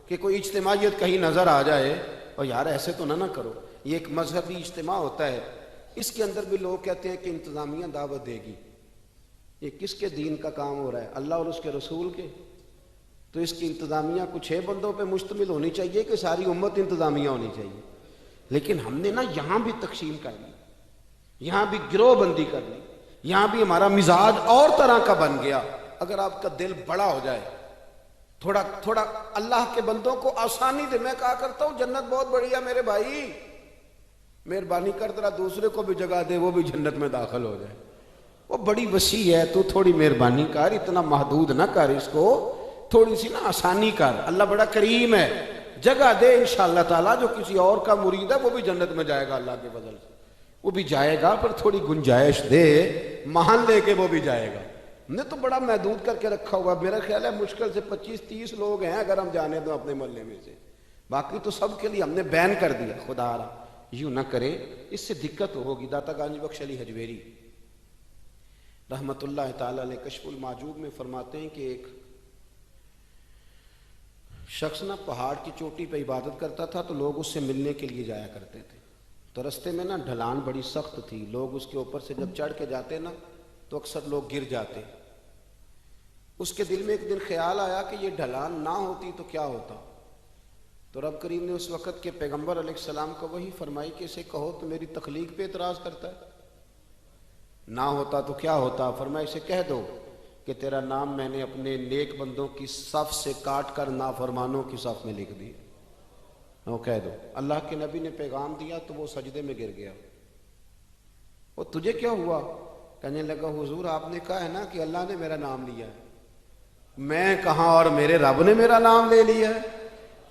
کہ کوئی اجتماعیت کہیں نظر آ جائے، اور یار ایسے تو نہ کرو۔ یہ ایک مذہبی اجتماع ہوتا ہے، اس کے اندر بھی لوگ کہتے ہیں کہ انتظامیہ دعوت دے گی، یہ کس کے دین کا کام ہو رہا ہے؟ اللہ اور اس کے رسول کے؟ تو اس کی انتظامیہ کچھ 6 بندوں پہ مشتمل ہونی چاہیے کہ ساری امت انتظامیہ ہونی چاہیے؟ لیکن ہم نے نا یہاں بھی تقسیم کر لی، یہاں بھی گروہ بندی کر لی، یہاں بھی ہمارا مزاج اور طرح کا بن گیا۔ اگر آپ کا دل بڑا ہو جائے، تھوڑا اللہ کے بندوں کو آسانی دے، میں کہا کرتا ہوں جنت بہت بڑی ہے میرے بھائی، مہربانی کر ذرا دوسرے کو بھی جگہ دے وہ بھی جنت میں داخل ہو جائے، وہ بڑی وسیع ہے، تو تھوڑی مہربانی کر، اتنا محدود نہ کر، اس کو تھوڑی سی نا آسانی کر، اللہ بڑا کریم ہے، جگہ دے انشاءاللہ تعالیٰ، جو کسی اور کا مرید ہے وہ بھی جنت میں جائے گا اللہ کے فضل سے، وہ بھی جائے گا، پر تھوڑی گنجائش دے، محل لے کے وہ بھی جائے گا۔ ہم نے تو بڑا محدود کر کے رکھا ہوا، میرا خیال ہے مشکل سے 25-30 لوگ ہیں اگر ہم جانے دوں اپنے محلے میں سے، باقی تو سب کے لیے ہم نے بین کر دیا۔ خدا را یوں نہ کرے، اس سے دقت ہوگی۔ داتا گانج بخش علی حجویری رحمت اللہ تعالی علیہ کشف المعجوب میں فرماتے ہیں کہ ایک شخص نا پہاڑ کی چوٹی پہ عبادت کرتا تھا، تو لوگ اس سے ملنے کے لیے جایا کرتے تھے، تو رستے میں نا ڈھلان بڑی سخت تھی، لوگ اس کے اوپر سے جب چڑھ کے جاتے نا تو اکثر لوگ گر جاتے۔ اس کے دل میں ایک دن خیال آیا کہ یہ ڈھلان نہ ہوتی تو کیا ہوتا، تو رب کریم نے اس وقت کے پیغمبر علیہ السلام کو وہی فرمائی کہ اسے کہو تو میری تخلیق پہ اعتراض کرتا ہے، نہ ہوتا تو کیا ہوتا؟ فرمایا اسے کہہ دو کہ تیرا نام میں نے اپنے نیک بندوں کی صف سے کاٹ کر نافرمانوں کی صف میں لکھ دیا، وہ کہہ دو۔ اللہ کے نبی نے پیغام دیا تو وہ سجدے میں گر گیا۔ وہ تجھے کیا ہوا؟ کہنے لگا حضور آپ نے کہا ہے نا کہ اللہ نے میرا نام لیا ہے، میں کہاں اور میرے رب نے میرا نام لے لیا ہے؟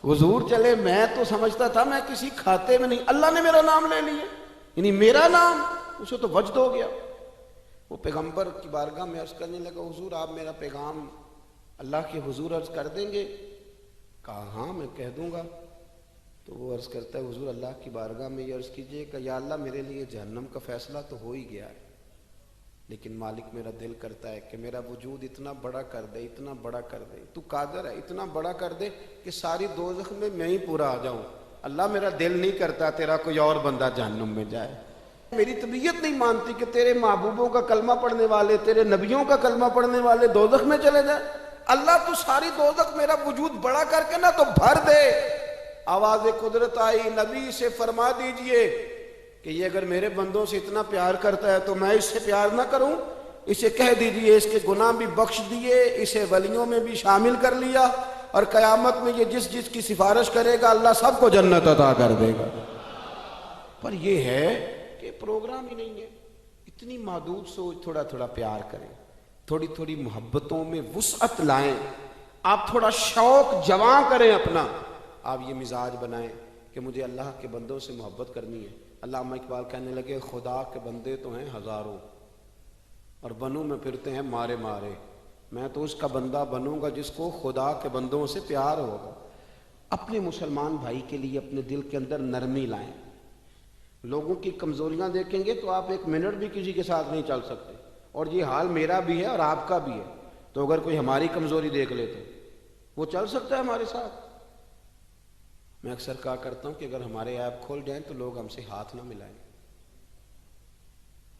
حضور چلے، میں تو سمجھتا تھا میں کسی کھاتے میں نہیں، اللہ نے میرا نام لے لیا، یعنی میرا نام، اسے تو وجد ہو گیا۔ وہ پیغمبر کی بارگاہ میں عرض کرنے لگا حضور آپ میرا پیغام اللہ کے حضور عرض کر دیں گے؟ کہا ہاں میں کہہ دوں گا۔ تو وہ عرض کرتا ہے حضور اللہ کی بارگاہ میں یہ عرض کیجئے کہ یا اللہ میرے لیے جہنم کا فیصلہ تو ہو ہی گیا ہے، لیکن مالک میرا دل کرتا ہے کہ میرا وجود اتنا بڑا کر دے، اتنا بڑا کر دے، تو قادر ہے اتنا بڑا کر دے کہ ساری دوزخ میں ہی پورا آ جاؤں، اللہ میرا دل نہیں کرتا تیرا کوئی اور بندہ جہنم میں جائے، میری طبیعت نہیں مانتی کہ تیرے محبوبوں کا کلمہ پڑھنے والے، تیرے نبیوں کا کلمہ پڑھنے والے دوزخ میں چلے جائیں، اللہ تو ساری دوزخ میرا وجود بڑا کر کے نا تو بھر دے۔ آواز قدرت آئی، نبی سے فرما دیجئے کہ یہ اگر میرے بندوں سے اتنا پیار کرتا ہے تو میں اس سے پیار نہ کروں؟ اسے کہہ دیجئے اس کے گناہ بھی بخش دیے، اسے ولیوں میں بھی شامل کر لیا، اور قیامت میں یہ جس جس کی سفارش کرے گا اللہ سب کو جنت عطا کر دے گا۔ پر یہ ہے کہ پروگرام ہی نہیں ہے۔ اتنی محدود سوچ، تھوڑا تھوڑا پیار کریں، تھوڑی تھوڑی محبتوں میں وسعت لائیں، آپ تھوڑا شوق جواں کریں اپنا، آپ یہ مزاج بنائیں کہ مجھے اللہ کے بندوں سے محبت کرنی ہے۔ علامہ اقبال کہنے لگے خدا کے بندے تو ہیں ہزاروں اور بنوں میں پھرتے ہیں مارے مارے، میں تو اس کا بندہ بنوں گا جس کو خدا کے بندوں سے پیار ہوگا۔ اپنے مسلمان بھائی کے لیے اپنے دل کے اندر نرمی لائیں۔ لوگوں کی کمزوریاں دیکھیں گے تو آپ ایک منٹ بھی کسی کے ساتھ نہیں چل سکتے، اور یہ حال میرا بھی ہے اور آپ کا بھی ہے۔ تو اگر کوئی ہماری کمزوری دیکھ لے تو وہ چل سکتا ہے ہمارے ساتھ؟ میں اکثر کہا کرتا ہوں کہ اگر ہمارے ایپ کھول جائیں تو لوگ ہم سے ہاتھ نہ ملائیں۔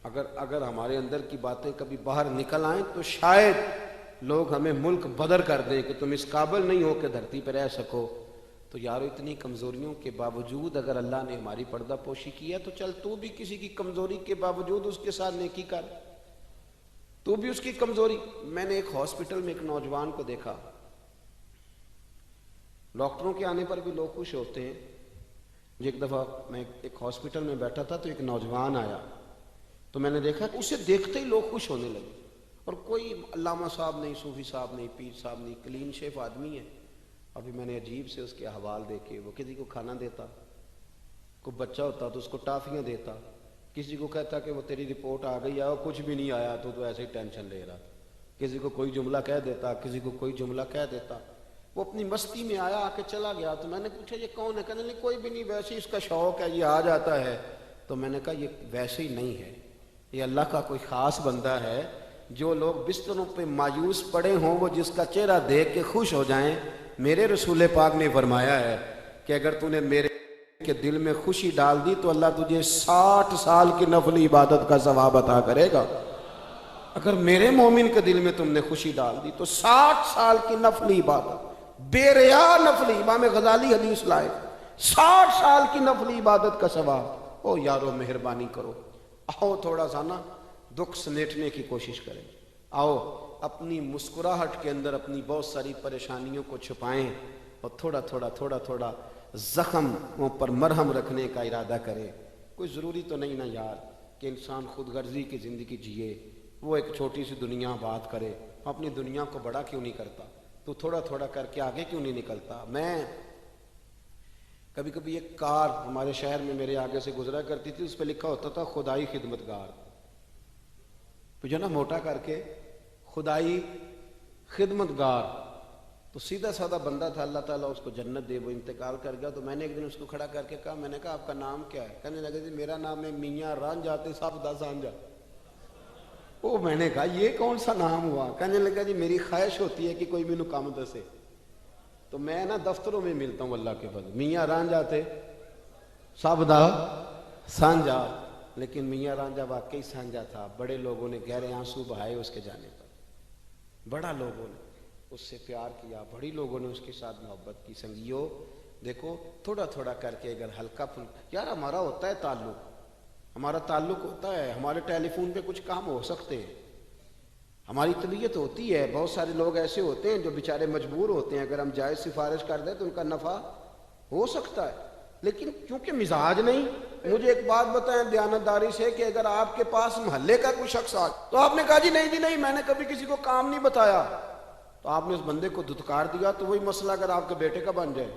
اگر ہمارے اندر کی باتیں کبھی باہر نکل آئیں تو شاید لوگ ہمیں ملک بدر کر دیں کہ تم اس قابل نہیں ہو کہ دھرتی پہ رہ سکو۔ تو یارو اتنی کمزوریوں کے باوجود اگر اللہ نے ہماری پردہ پوشی کی ہے تو چل تو بھی کسی کی کمزوری کے باوجود اس کے ساتھ نیکی کر، تو بھی اس کی کمزوری۔ میں نے ایک ہاسپٹل میں ایک نوجوان کو دیکھا، ڈاکٹروں کے آنے پر بھی لوگ خوش ہوتے ہیں۔ ایک دفعہ میں ایک ہاسپٹل میں بیٹھا تھا تو ایک نوجوان آیا، تو میں نے دیکھا کہ اسے دیکھتے ہی لوگ خوش ہونے لگے، اور کوئی علامہ صاحب نہیں، صوفی صاحب نہیں، پیر صاحب نہیں، کلین شیف آدمی ہے۔ ابھی میں نے عجیب سے اس کے احوال دیکھے، وہ کسی کو کھانا دیتا، کوئی بچہ ہوتا تو اس کو ٹافیاں دیتا، کسی کو کہتا کہ وہ تیری رپورٹ آ گئی ہے اور کچھ بھی نہیں آیا تو ایسے ہی ٹینشن لے رہا، کسی کو کوئی جملہ کہہ دیتا، کسی کو کوئی جملہ کہہ دیتا۔ وہ اپنی مستی میں آیا، آ کے چلا گیا، تو میں نے پوچھا یہ کون ہے؟ کہنے لگے کوئی بھی نہیں، ویسے ہی اس کا شوق ہے، یہ آ جاتا ہے۔ تو میں نے کہا یہ ویسے ہی نہیں ہے، یہ اللہ کا کوئی خاص بندہ ہے۔ جو لوگ بستروں پہ مایوس پڑے ہوں وہ جس کا چہرہ دیکھ کے خوش ہو جائیں۔ میرے رسول پاک نے فرمایا ہے کہ اگر تو نے میرے کے دل میں خوشی ڈال دی تو اللہ تجھے 60 سال کی نفلی عبادت کا ثواب عطا کرے گا۔ اگر میرے مومن کے دل میں تم نے خوشی ڈال دی تو 60 سال کی نفلی عبادت، بے ریا نفلی، امام غزالی حدیث لائے، 60 سال کی نفلی عبادت کا ثواب۔ او یارو مہربانی کرو، آؤ تھوڑا سا نا دکھ سمیٹنے کی کوشش کریں، آؤ اپنی مسکراہٹ کے اندر اپنی بہت ساری پریشانیوں کو چھپائیں، اور تھوڑا تھوڑا زخموں پر مرہم رکھنے کا ارادہ کرے۔ کوئی ضروری تو نہیں نا یار کہ انسان خود غرضی کی زندگی جیے، وہ ایک چھوٹی سی دنیا بات کرے، اپنی دنیا کو بڑا کیوں نہیں کرتا؟ تو تھوڑا تھوڑا کر کے آگے کیوں نہیں نکلتا؟ میں کبھی کبھی ایک کار ہمارے شہر میں میرے آگے سے گزرا کرتی تھی، اس پہ لکھا ہوتا تھا خدائی خدمتگار، تو جو نا موٹا کر کے خدائی خدمتگار، تو سیدھا سادہ بندہ تھا، اللہ تعالیٰ اس کو جنت دے، وہ انتقال کر گیا۔ تو میں نے ایک دن اس کو کھڑا کر کے کہا، میں نے کہا آپ کا نام کیا ہے؟ کہنے لگے جی میرا نام ہے میاں رانجھا تے صاحب دا سانجھا۔ او میں نے کہا یہ کون سا نام ہوا؟ کہنے لگا جی میری خواہش ہوتی ہے کہ کوئی مینوں کام دسے، تو میں نا دفتروں میں ملتا ہوں اللہ کے فضل، میاں رانجھا تے صاحب دا سانجھا۔ لیکن میاں رانجھا واقعی سانجھا تھا، بڑے لوگوں نے گہرے آنسو بہائے اس کے جانے پر، بڑا لوگوں نے اس سے پیار کیا، بڑی لوگوں نے اس کے ساتھ محبت کی۔ سنگیو دیکھو تھوڑا تھوڑا کر کے اگر ہلکا پھلکا، یار ہمارا ہوتا ہے تعلق، ہمارا تعلق ہوتا ہے، ہمارے ٹیلی فون پہ کچھ کام ہو سکتے ہیں، ہماری طبیعت ہوتی ہے۔ بہت سارے لوگ ایسے ہوتے ہیں جو بیچارے مجبور ہوتے ہیں، اگر ہم جائز سفارش کر دیں تو ان کا نفع ہو سکتا ہے، لیکن کیونکہ مزاج نہیں۔ مجھے ایک بات بتائیں دیانتداری سے کہ اگر آپ کے پاس محلے کا کوئی شخص آ تو آپ نے کہا جی نہیں میں نے کبھی کسی کو کام نہیں بتایا، تو آپ نے اس بندے کو دھتکار دیا، تو وہی مسئلہ اگر آپ کے بیٹے کا بن جائے،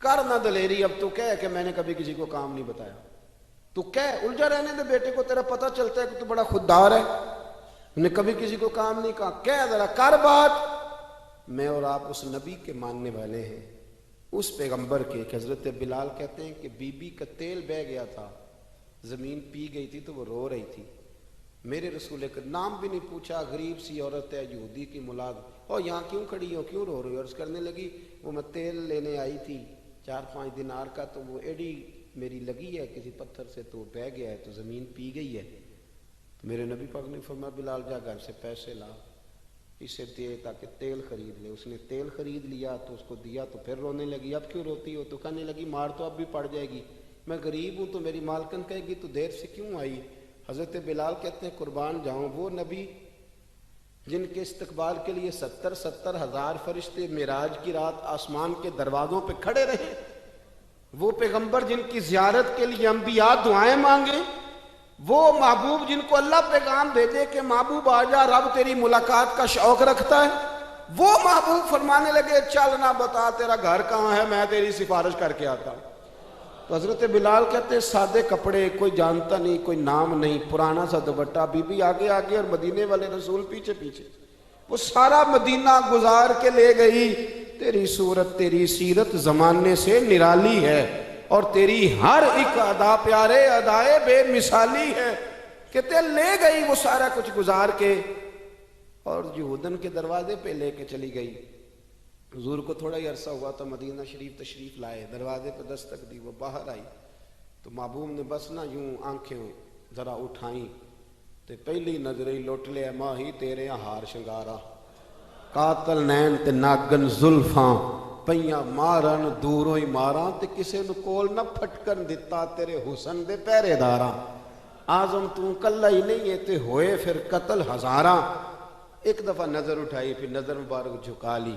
کر نہ دلیری، اب تو کہہ کہ میں نے کبھی کسی کو کام نہیں بتایا، تو کہہ الجھا رہنے دے بیٹے کو، تیرا پتہ چلتا ہے کہ تو بڑا خوددار ہے، نے کبھی کسی کو کام نہیں کہا، کہہ ذرا کر بات۔ میں اور آپ اس نبی کے ماننے والے ہیں، اس پیغمبر کے کہ حضرت بلال کہتے ہیں کہ بی بی کا تیل بہہ گیا تھا، زمین پی گئی تھی تو وہ رو رہی تھی، میرے رسول کا نام بھی نہیں پوچھا، غریب سی عورت ہے، یہودی کی ملاد، اور یہاں کیوں کھڑی ہو، کیوں رو رہی ہو؟ عرض کرنے لگی وہ میں تیل لینے آئی تھی 4-5 دینار کا، تو وہ ایڈی میری لگی ہے کسی پتھر سے تو بہہ گیا ہے، تو زمین پی گئی ہے۔ تو میرے نبی پاک نے فرمایا بلال جا گھر سے پیسے لا، اسے دے تاکہ تیل خرید لے۔ اس نے تیل خرید لیا تو اس کو دیا، تو پھر رونے لگی، اب کیوں روتی ہو؟ تو کہنے لگی مار تو اب بھی پڑ جائے گی، میں غریب ہوں تو میری مالکن کہے گی تو دیر سے کیوں آئی؟ حضرت بلال کہتے ہیں قربان جاؤں وہ نبی جن کے استقبال کے لیے 70 ہزار فرشتے معراج کی رات آسمان کے دروازوں پہ کھڑے رہے، وہ پیغمبر جن کی زیارت کے لیے انبیاء دعائیں مانگے، وہ محبوب جن کو اللہ پیغام دے دے کہ محبوب آ جا، رب تیری ملاقات کا شوق رکھتا ہے، وہ محبوب فرمانے لگے چل نہ بتا تیرا گھر کہاں ہے، میں تیری سفارش کر کے آتا ہوں۔ تو حضرت بلال کہتے ہیں سادے کپڑے، کوئی جانتا نہیں، کوئی نام نہیں، پرانا سا دوپٹہ، بی بی آگے آگے اور مدینے والے رسول پیچھے پیچھے، وہ سارا مدینہ گزار کے لے گئی۔ تیری صورت تیری سیرت زمانے سے نرالی ہے، اور تیری ہر ایک ادا پیارے ادائے بے مثالی ہے۔ کہتے لے گئی وہ سارا کچھ گزار کے، اور یہودن کے دروازے پہ لے کے چلی گئی۔ حضور کو تھوڑا ہی عرصہ ہوا تو مدینہ شریف تشریف لائے، دروازے پہ دستک دی، وہ باہر آئی تو محبوب نے بس نہ یوں آنکھیں ذرا اٹھائیں تے پہلی نظریں لوٹ لے ماہی تیرے ہار شنگارا، قاتل نین تے ناگن زلفاں پئیاں مارن دوروں ہی ماراں تے کسے نو کول نہ پھٹکن دتا تیرے حسن دے پہرے داراں، آزم تو کلا ہی نہیں ہے تے ہوئے پھر قتل ہزاراں۔ ایک دفعہ نظر اٹھائی، پھر نظر مبارک جھکا لی،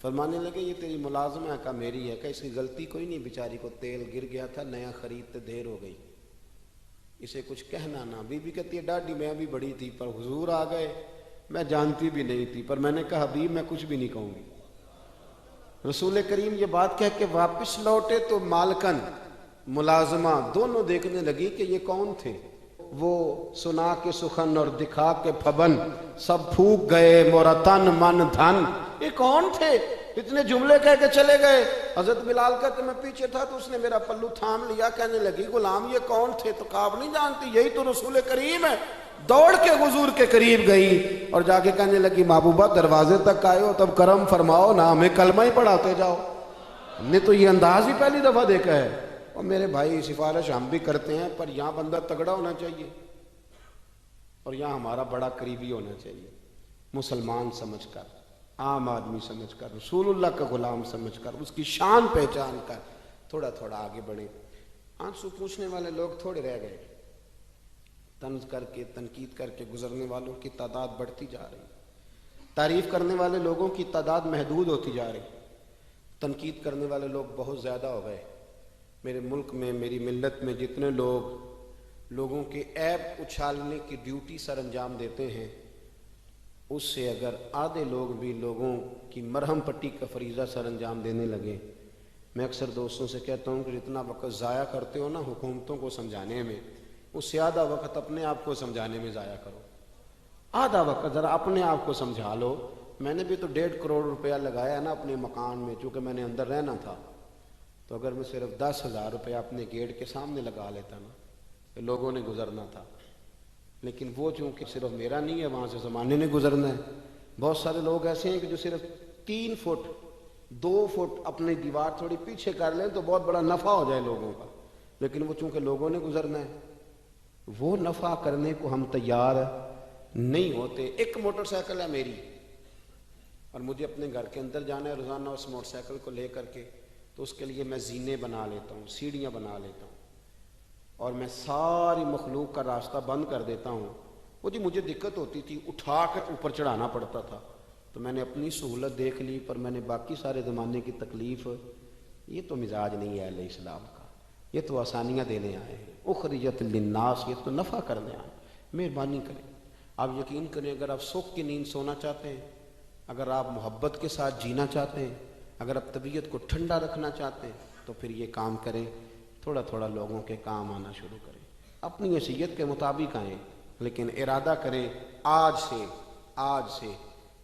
فرمانے لگے یہ تیری ملازمہ ہے کا میری ہے، کہ اس کی غلطی کوئی نہیں، بیچاری کو تیل گر گیا تھا، نیا خریدتے دیر ہو گئی، اسے کچھ کہنا نہ۔ بی بی کہتی ہے ڈاڈی میں بھی بڑی تھی پر حضور آ گئے، میں جانتی بھی نہیں تھی، پر میں نے کہا حبیب میں کچھ بھی نہیں کہوں گی۔ رسول کریم یہ بات کہہ کے واپس لوٹے تو مالکن ملازمہ دونوں دیکھنے لگی کہ یہ کون تھے۔ وہ سنا کے سخن اور دکھا کے پھبن، سب پھوک گئے مورا تن من دھن، یہ کون تھے؟ اتنے جملے کہہ کے چلے گئے۔ حضرت بلال کہتے میں پیچھے تھا تو اس نے میرا پلو تھام لیا، کہنے لگی غلام یہ کون تھے؟ تو کہا نہیں جانتی، یہی تو رسول کریم ہے۔ دوڑ کے حضور کے قریب گئی اور جا کے کہنے لگی محبوبہ دروازے تک آئے ہو تب کرم فرماؤ نا، ہمیں کلمہ ہی پڑھاتے جاؤ، ہم نے تو یہ انداز ہی پہلی دفعہ دیکھا ہے۔ اور میرے بھائی سفارش ہم بھی کرتے ہیں، پر یہاں بندہ تگڑا ہونا چاہیے اور یہاں ہمارا بڑا قریبی ہونا چاہیے، مسلمان سمجھ کر، عام آدمی سمجھ کر، رسول اللہ کا غلام سمجھ کر، اس کی شان پہچان کر تھوڑا تھوڑا آگے بڑھیں۔ آنسو پوچھنے والے لوگ تھوڑے رہ گئے، طنز کر کے تنقید کر کے گزرنے والوں کی تعداد بڑھتی جا رہی، تعریف کرنے والے لوگوں کی تعداد محدود ہوتی جا رہی، تنقید کرنے والے لوگ بہت زیادہ ہو گئے۔ میرے ملک میں، میری ملت میں جتنے لوگوں کے عیب اچھالنے کی ڈیوٹی سر انجام دیتے ہیں، اس سے اگر آدھے لوگ بھی لوگوں کی مرہم پٹی کا فریضہ سر انجام دینے لگے، میں اکثر دوستوں سے کہتا ہوں کہ جتنا وقت ضائع کرتے ہو نا حکومتوں کو سمجھانے میں، اس سے آدھا وقت اپنے آپ کو سمجھانے میں ضائع کرو، آدھا وقت ذرا اپنے آپ کو سمجھا لو۔ میں نے بھی تو 1.5 کروڑ روپیہ لگایا نا اپنے مکان میں، چونکہ میں نے اندر رہنا تھا، تو اگر میں صرف 10,000 روپیہ اپنے گیٹ کے سامنے لگا لیتا نا کہ لوگوں نے گزرنا تھا، لیکن وہ چونکہ صرف میرا نہیں ہے، وہاں سے زمانے نے گزرنا ہے۔ بہت سارے لوگ ایسے ہیں کہ جو صرف 3 فٹ 2 فٹ اپنی دیوار تھوڑی پیچھے کر لیں تو بہت بڑا نفع ہو جائے لوگوں کا، لیکن وہ چونکہ لوگوں نے گزرنا ہے، وہ نفع کرنے کو ہم تیار نہیں ہوتے۔ ایک موٹر سائیکل ہے میری اور مجھے اپنے گھر کے اندر جانا ہے روزانہ، اس موٹر سائیکل کو لے کر کے، تو اس کے لیے میں زینے بنا لیتا ہوں، سیڑھیاں بنا لیتا ہوں، اور میں ساری مخلوق کا راستہ بند کر دیتا ہوں۔ وہ جی مجھے دقت ہوتی تھی، اٹھا کر اوپر چڑھانا پڑتا تھا، تو میں نے اپنی سہولت دیکھ لی، پر میں نے باقی سارے زمانے کی تکلیف، یہ تو مزاج نہیں ہے اہل اسلام کا، یہ تو آسانیاں دینے آئے ہیں، اخرجت للناس، یہ تو نفع کرنے آئے ہیں۔ مہربانی کریں، آپ یقین کریں، اگر آپ سکھ کی نیند سونا چاہتے ہیں، اگر آپ محبت کے ساتھ جینا چاہتے ہیں، اگر آپ طبیعت کو ٹھنڈا رکھنا چاہتے ہیں، تو پھر یہ کام کریں، تھوڑا تھوڑا لوگوں کے کام آنا شروع کریں، اپنی حیثیت کے مطابق آئیں، لیکن ارادہ کریں آج سے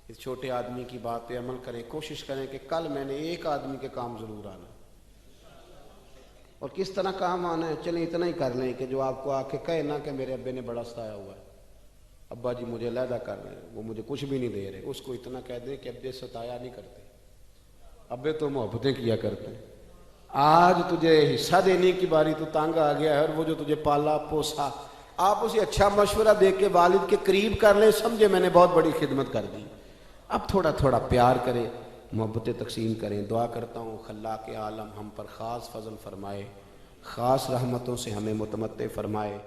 اس چھوٹے آدمی کی بات پہ عمل کریں، کوشش کریں کہ کل میں نے ایک آدمی کے کام ضرور آنا، اور کس طرح کام آنا ہے چلیں اتنا ہی کر لیں کہ جو آپ کو آ کے کہے نا کہ میرے ابے نے بڑا ستایا ہوا ہے، ابا جی مجھے علیحدہ کر رہے ہیں، وہ مجھے کچھ بھی نہیں دے رہے، اس کو اتنا کہہ دیں کہ ابے ستایا نہیں کرتے، ابے تو محبتیں کیا کرتے ہیں، آج تجھے حصہ دینے کی باری تو تانگ آ گیا ہے، اور وہ جو تجھے پالا پوسا، آپ اسے اچھا مشورہ دے کے والد کے قریب کر لیں، سمجھے میں نے بہت بڑی خدمت کر دی۔ اب تھوڑا تھوڑا پیار کریں، محبتیں تقسیم کریں۔ دعا کرتا ہوں خلاق عالم ہم پر خاص فضل فرمائے، خاص رحمتوں سے ہمیں متمتع فرمائے۔